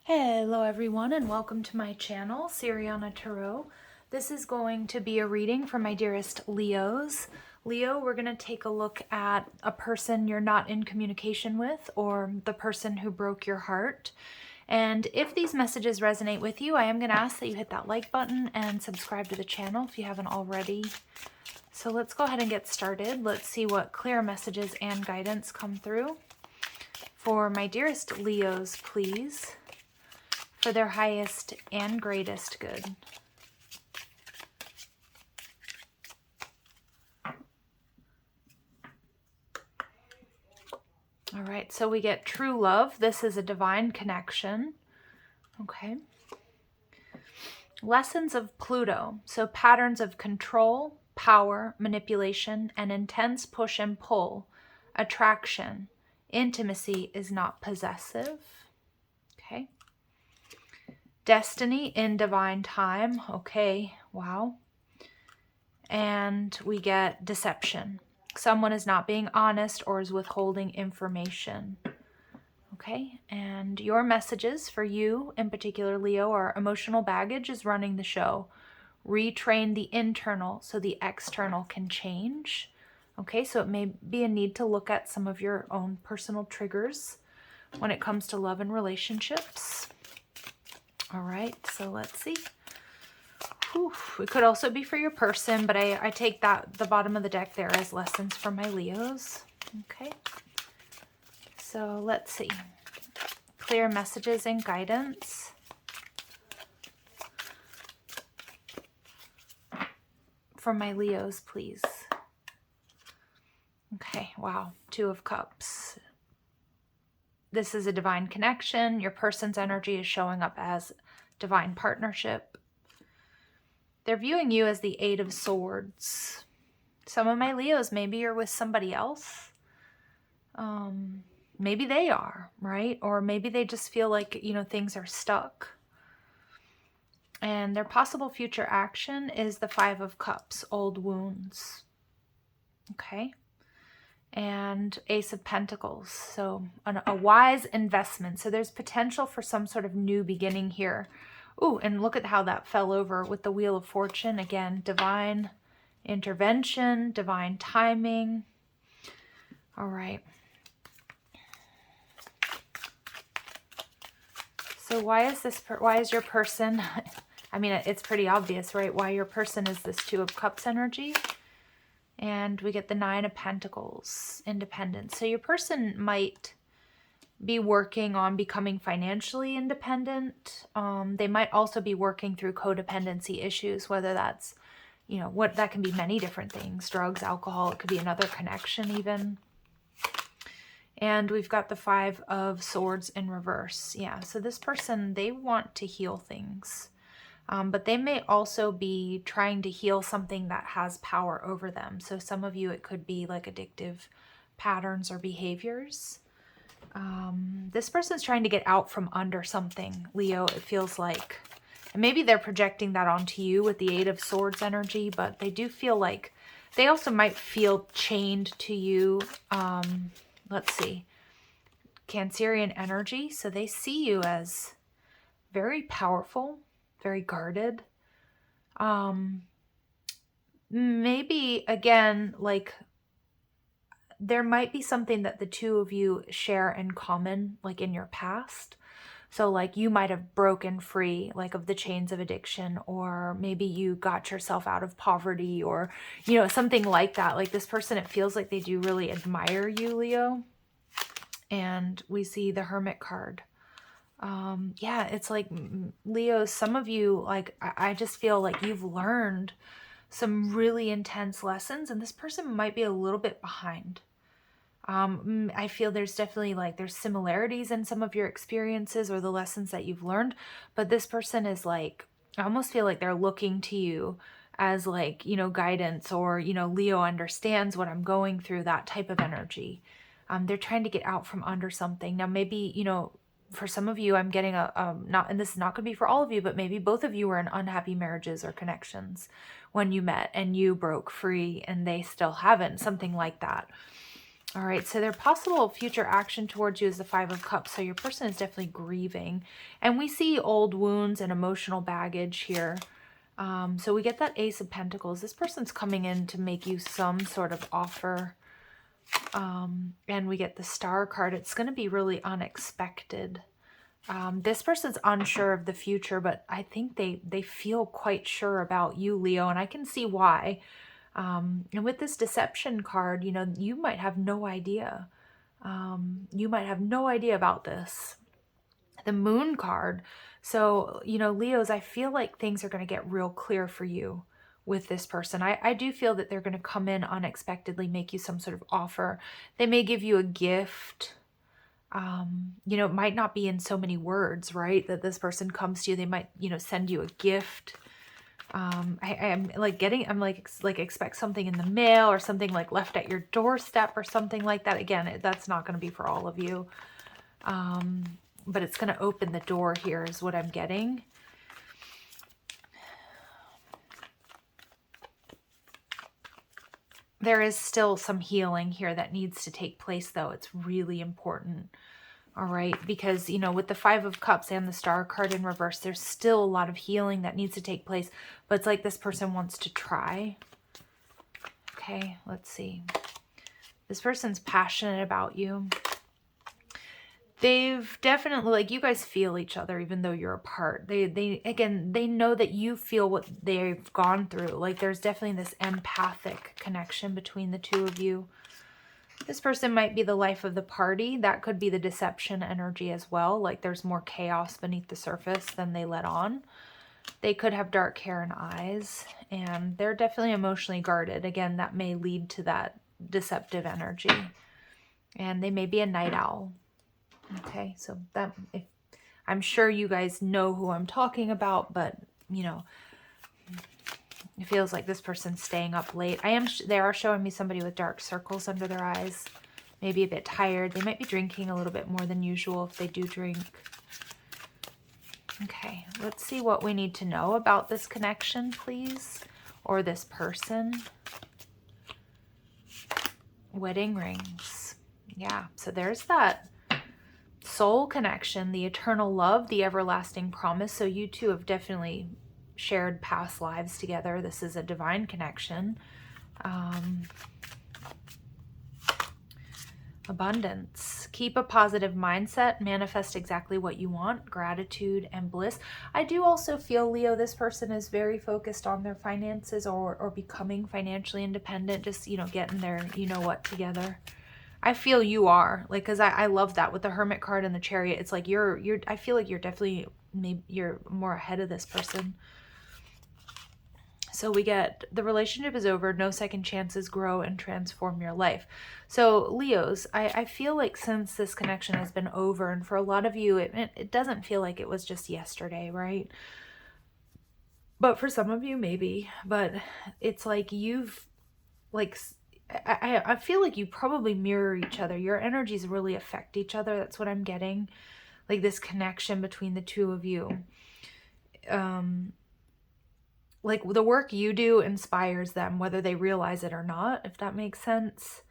Hello everyone and welcome to my channel, Siriana Tarot. This is going to be a reading for my dearest Leos. Leo, we're going to take a look at a person you're not in communication with or the person who broke your heart. And if these messages resonate with you, I am going to ask that you hit that like button and subscribe to the channel if you haven't already. So let's go ahead and get started. Let's see what clear messages and guidance come through. For my dearest Leos, please. For their highest and greatest good. All right, so we get true love. This is a divine connection. Okay. Lessons of Pluto. So patterns of control, power, manipulation, and intense push and pull. Attraction. Intimacy is not possessive. Okay. Destiny in divine time. Okay, wow. And we get deception. Someone is not being honest or is withholding information. Okay, and your messages for you in particular, Leo, are emotional baggage is running the show. Retrain the internal so the external can change. Okay, so it may be a need to look at some of your own personal triggers when it comes to love and relationships. All right, so let's see. Whew. It could also be for your person, but I take that the bottom of the deck there as lessons for my Leos. Okay, so let's see. Clear messages and guidance. For my Leos, please. Okay, wow. Two of Cups. This is a divine connection. Your person's energy is showing up as divine partnership. They're viewing you as the Eight of Swords. Some of my Leos, maybe you're with somebody else. Maybe they are, right? Or maybe they just feel like, things are stuck. And their possible future action is the Five of Cups, old wounds. Okay. And Ace of Pentacles, so a wise investment. So there's potential for some sort of new beginning here. Ooh, and look at how that fell over with the Wheel of Fortune. Again, divine intervention, divine timing. All right. So why is your person, I mean, it's pretty obvious, right? Why your person is this Two of Cups energy. And we get the Nine of Pentacles, independence. So your person might be working on becoming financially independent. They might also be working through codependency issues, whether that's, that can be many different things. Drugs, alcohol, it could be another connection even. And we've got the Five of Swords in reverse. Yeah, so this person, they want to heal things. But they may also be trying to heal something that has power over them. So some of you, it could be like addictive patterns or behaviors. This person's trying to get out from under something, Leo, it feels like. And maybe they're projecting that onto you with the Eight of Swords energy, but they do feel like they also might feel chained to you. Let's see. Cancerian energy. So they see you as very powerful, very guarded. Maybe again, like there might be something that the two of you share in common, like in your past. So like you might have broken free, like of the chains of addiction, or maybe you got yourself out of poverty, or, something like that. Like this person, it feels like they do really admire you, Leo. And we see the Hermit card. Yeah, it's like, Leo, some of you, like, I just feel like you've learned some really intense lessons, and this person might be a little bit behind. I feel there's definitely there's similarities in some of your experiences or the lessons that you've learned, but this person is like, I almost feel like they're looking to you as like, guidance, or, Leo understands what I'm going through, that type of energy. They're trying to get out from under something. Now, maybe, for some of you, I'm getting and this is not going to be for all of you, but maybe both of you were in unhappy marriages or connections when you met and you broke free and they still haven't, something like that. All right, so their possible future action towards you is the Five of Cups. So your person is definitely grieving. And we see old wounds and emotional baggage here. So we get that Ace of Pentacles. This person's coming in to make you some sort of offer. And we get the Star card. It's going to be really unexpected. This person's unsure of the future, but I think they feel quite sure about you, Leo, and I can see why. And with this deception card, you know, you might have no idea. You might have no idea about this. The Moon card. So, you know, Leos, I feel like things are going to get real clear for you with this person. I do feel that they're going to come in unexpectedly, make you some sort of offer. They may give you a gift. You know, it might not be in so many words, right? That this person comes to you. They might, you know, send you a gift. I'm like expect something in the mail or something like left at your doorstep or something like that. Again, that's not going to be for all of you. But it's going to open the door here is what I'm getting. There is still some healing here that needs to take place, though. It's really important. All right, because, you know, with the Five of Cups and the Star card in reverse, there's still a lot of healing that needs to take place. But it's like this person wants to try. Okay, let's see. This person's passionate about you. They've definitely, like, you guys feel each other even though you're apart. They again, they know that you feel what they've gone through. Like, there's definitely this empathic connection between the two of you. This person might be the life of the party. That could be the deception energy as well. Like, there's more chaos beneath the surface than they let on. They could have dark hair and eyes, and they're definitely emotionally guarded. Again, that may lead to that deceptive energy. And they may be a night owl. Okay, so that, I'm sure you guys know who I'm talking about, but, you know, it feels like this person's staying up late. They are showing me somebody with dark circles under their eyes. Maybe a bit tired. They might be drinking a little bit more than usual if they do drink. Okay, let's see what we need to know about this connection, please. Or this person. Wedding rings. Yeah, so there's that soul connection, the eternal love, the everlasting promise. So you two have definitely shared past lives together. This is a divine connection. Abundance. Keep a positive mindset. Manifest exactly what you want. Gratitude and bliss. I do also feel, Leo, this person is very focused on their finances or becoming financially independent. Just, you know, getting their, you know what, together. I feel you are, like, because I love that with the Hermit card and the Chariot. It's like I feel like you're definitely, maybe you're more ahead of this person. So we get the relationship is over, no second chances, grow and transform your life. So Leos, I feel like since this connection has been over, and for a lot of you, it doesn't feel like it was just yesterday, right? But for some of you, maybe. But it's like you've, like, I feel like you probably mirror each other. Your energies really affect each other. That's what I'm getting. Like this connection between the two of you. Like the work you do inspires them, whether they realize it or not, if that makes sense.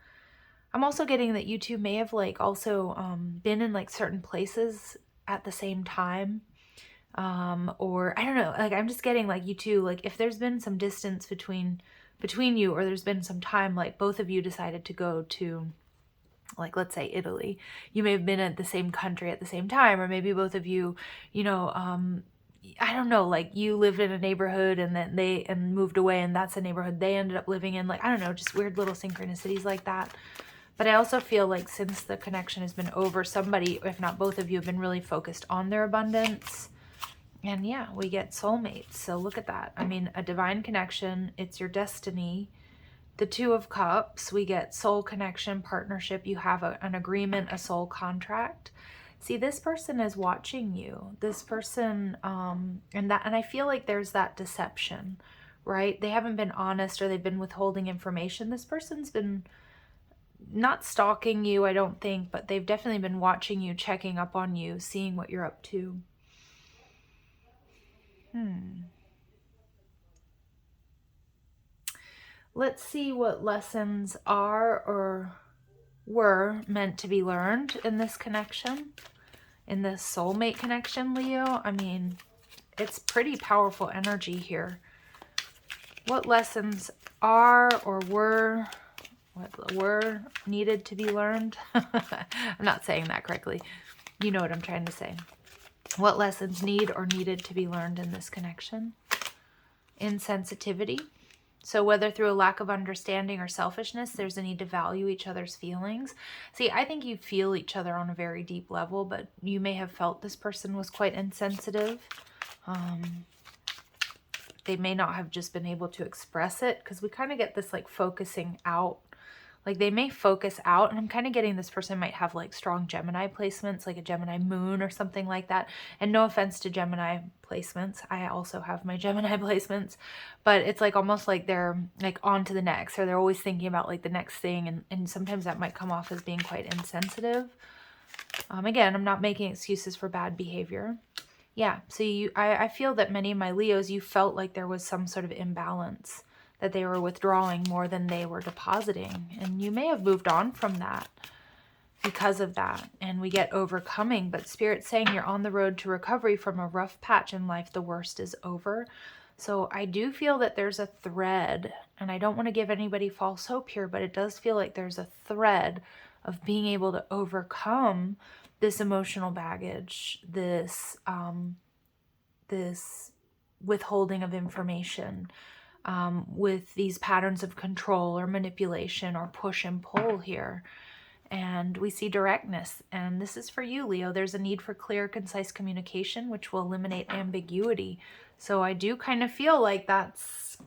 I'm also getting that you two may have like also been in like certain places at the same time. Or I don't know, like I'm just getting like you two, like if there's been some distance between you, or there's been some time, like both of you decided to go to, like, let's say Italy. You may have been at the same country at the same time, or maybe both of you, you know, I don't know, like you lived in a neighborhood and then they moved away and that's a neighborhood they ended up living in. Like, I don't know, just weird little synchronicities like that. But I also feel like since the connection has been over, somebody, if not both of you, have been really focused on their abundance. And yeah, we get soulmates. So look at that. I mean, a divine connection, it's your destiny. The Two of Cups, we get soul connection, partnership. You have an agreement, a soul contract. See, this person is watching you. This person, and I feel like there's that deception, right? They haven't been honest, or they've been withholding information. This person's been not stalking you, I don't think, but they've definitely been watching you, checking up on you, seeing what you're up to. Let's see what lessons are or were meant to be learned in this connection, in this soulmate connection, Leo. I mean, it's pretty powerful energy here. What lessons are or were, what were needed to be learned? I'm not saying that correctly. You know what I'm trying to say. What lessons need or needed to be learned in this connection? Insensitivity. So whether through a lack of understanding or selfishness, there's a need to value each other's feelings. See, I think you feel each other on a very deep level, but you may have felt this person was quite insensitive. They may not have just been able to express it, because we kind of get this like focusing out. Like they may focus out, and I'm kind of getting this person might have like strong Gemini placements, like a Gemini moon or something like that. And no offense to Gemini placements. I also have my Gemini placements, but it's like almost like they're like on to the next, or they're always thinking about like the next thing. And sometimes that might come off as being quite insensitive. Again, I'm not making excuses for bad behavior. Yeah, so I feel that many of my Leos, you felt like there was some sort of imbalance, that they were withdrawing more than they were depositing. And you may have moved on from that because of that. And we get overcoming, but Spirit's saying you're on the road to recovery from a rough patch in life. The worst is over. So I do feel that there's a thread, and I don't want to give anybody false hope here, but it does feel like there's a thread of being able to overcome this emotional baggage, this withholding of information, with these patterns of control or manipulation or push and pull here. And we see directness, and this is for you, Leo. There's a need for clear, concise communication, which will eliminate ambiguity. So I do kind of feel like that's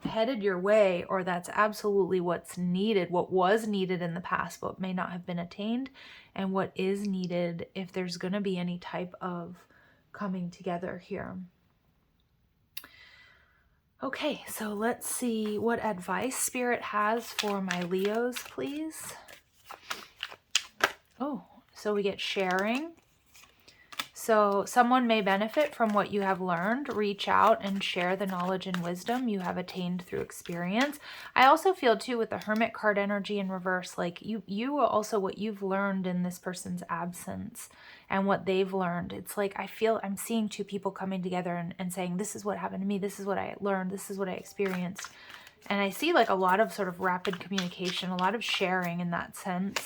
headed your way, or that's absolutely what's needed, what was needed in the past but may not have been attained, and what is needed if there's going to be any type of coming together here. Okay, so let's see what advice Spirit has for my Leos, please. Oh, so we get sharing. So someone may benefit from what you have learned. Reach out and share the knowledge and wisdom you have attained through experience. I also feel too with the Hermit card energy in reverse, like you also what you've learned in this person's absence and what they've learned. It's like I'm seeing two people coming together and saying, this is what happened to me, this is what I learned, this is what I experienced. And I see like a lot of sort of rapid communication, a lot of sharing in that sense.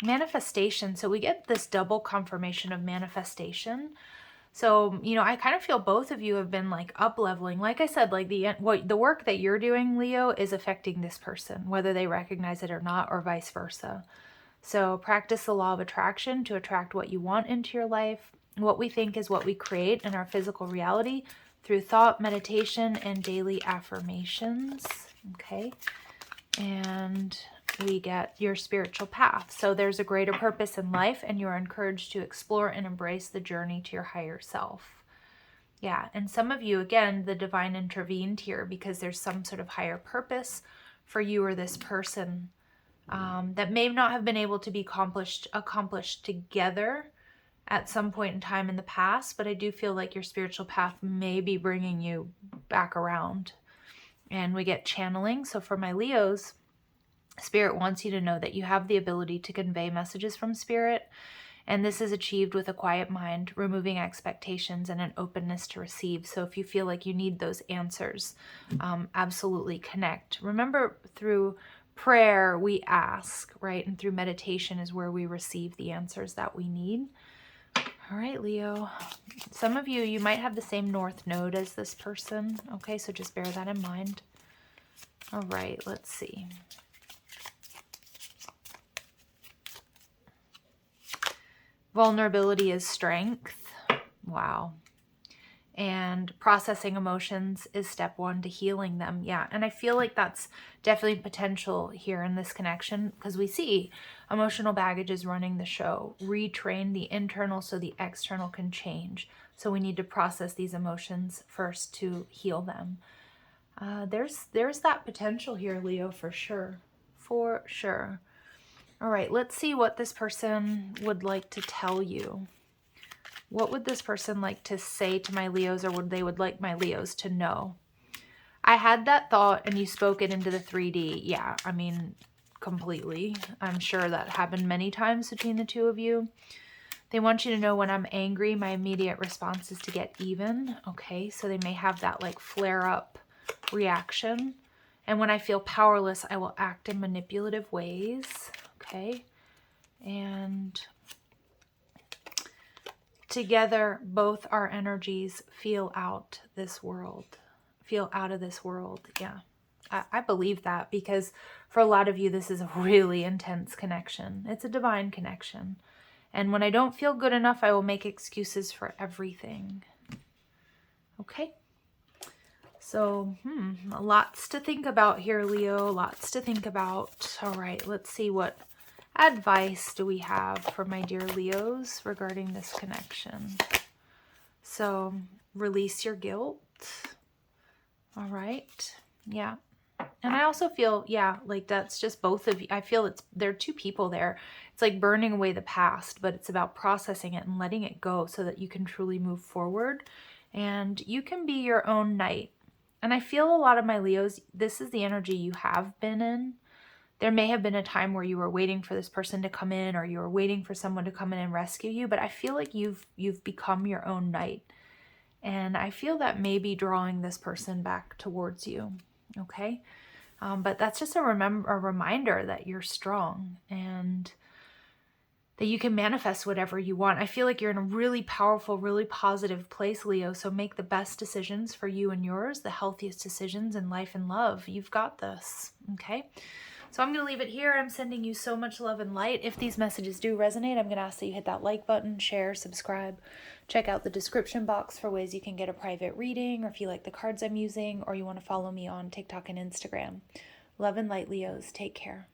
Manifestation. So we get this double confirmation of manifestation. So, you know, I kind of feel both of you have been like up leveling. Like I said, like the work that you're doing, Leo, is affecting this person, whether they recognize it or not, or vice versa. So practice the law of attraction to attract what you want into your life. What we think is what we create in our physical reality through thought, meditation, and daily affirmations. Okay. And we get your spiritual path. So there's a greater purpose in life, and you're encouraged to explore and embrace the journey to your higher self. Yeah, and some of you, again, the divine intervened here because there's some sort of higher purpose for you or this person that may not have been able to be accomplished together at some point in time in the past, but I do feel like your spiritual path may be bringing you back around. And we get channeling. So for my Leos, Spirit wants you to know that you have the ability to convey messages from Spirit, and this is achieved with a quiet mind, removing expectations, and an openness to receive. So if you feel like you need those answers, absolutely connect. Remember, through prayer we ask, right? And through meditation is where we receive the answers that we need. All right, Leo. Some of you might have the same North Node as this person. Okay, so just bear that in mind. All right, let's see. Vulnerability is strength. Wow. And processing emotions is step one to healing them. Yeah, and I feel like that's definitely potential here in this connection, because we see emotional baggage is running the show. Retrain the internal so the external can change. So we need to process these emotions first to heal them. There's that potential here, Leo, for sure. For sure. All right, let's see what this person would like to tell you. What would this person like to say to my Leos, or would like my Leos to know? I had that thought and you spoke it into the 3D. Yeah, I mean, completely. I'm sure that happened many times between the two of you. They want you to know when I'm angry, my immediate response is to get even. Okay, so they may have that like flare up reaction. And when I feel powerless, I will act in manipulative ways. Okay, and together, both our energies feel out this world. Feel out of this world. Yeah, I believe that, because for a lot of you, this is a really intense connection. It's a divine connection. And when I don't feel good enough, I will make excuses for everything. Okay? So, lots to think about here, Leo. Lots to think about. All right, let's see, what advice do we have for my dear Leos regarding this connection? So, release your guilt. All right. Yeah. And I also feel, yeah, like that's just both of you. I feel there are two people there. It's like burning away the past, but it's about processing it and letting it go so that you can truly move forward and you can be your own knight. And I feel a lot of my Leos, this is the energy you have been in. There may have been a time where you were waiting for this person to come in, or you were waiting for someone to come in and rescue you, but I feel like you've become your own knight. And I feel that may be drawing this person back towards you. Okay? But that's just a reminder that you're strong and that you can manifest whatever you want. I feel like you're in a really powerful, really positive place, Leo. So make the best decisions for you and yours, the healthiest decisions in life and love. You've got this, okay? So I'm going to leave it here. I'm sending you so much love and light. If these messages do resonate, I'm going to ask that you hit that like button, share, subscribe. Check out the description box for ways you can get a private reading, or if you like the cards I'm using, or you want to follow me on TikTok and Instagram. Love and light, Leos. Take care.